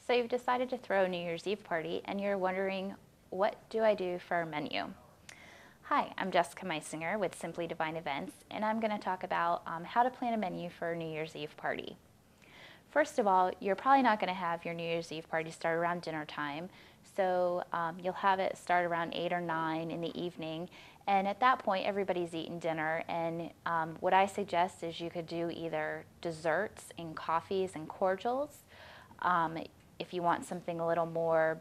So you've decided to throw a New Year's Eve party and you're wondering, what do I do for a menu? Hi, I'm Jessica Meisinger with Simply Divine Events, and I'm going to talk about how to plan a menu for a New Year's Eve party. First of all, you're probably not going to have your New Year's Eve party start around dinner time, so you'll have it start around 8 or 9 in the evening, and at that point everybody's eaten dinner, and what I suggest is you could do either desserts and coffees and cordials. If you want something a little more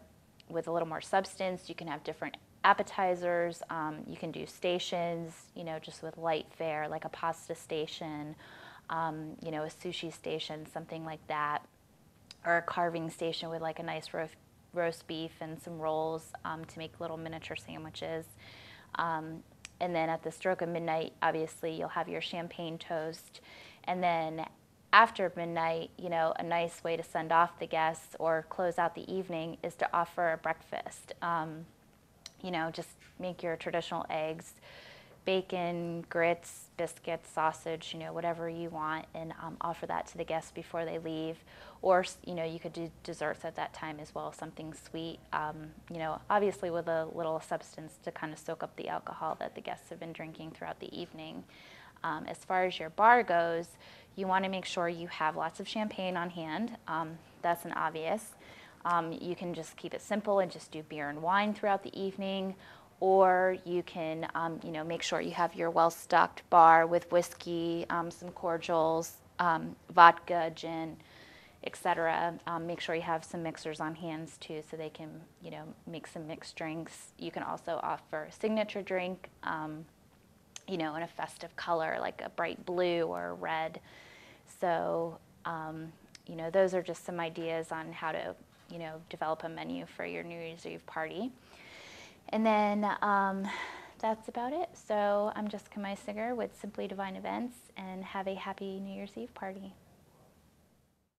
with a little more substance, you can have different appetizers. You can do stations, just with light fare, like a pasta station, a sushi station, something like that, or a carving station with like a nice roast beef and some rolls to make little miniature sandwiches. And then at the stroke of midnight, obviously, you'll have your champagne toast. And then after midnight, a nice way to send off the guests or close out the evening is to offer a breakfast. Just make your traditional eggs, bacon, grits, biscuits, sausage, whatever you want, and offer that to the guests before they leave. Or, you could do desserts at that time as well, something sweet, obviously with a little substance to kind of soak up the alcohol that the guests have been drinking throughout the evening. As far as your bar goes, you want to make sure you have lots of champagne on hand. That's an obvious. You can just keep it simple and just do beer and wine throughout the evening, or you can, make sure you have your well-stocked bar with whiskey, some cordials, vodka, gin, etc. Make sure you have some mixers on hand too, so they can, make some mixed drinks. You can also offer a signature drink, in a festive color like a bright blue or a red. So, those are just some ideas on how to, develop a menu for your New Year's Eve party. And then that's about it. So I'm Jessica Meisinger with Simply Divine Events, and have a happy New Year's Eve party.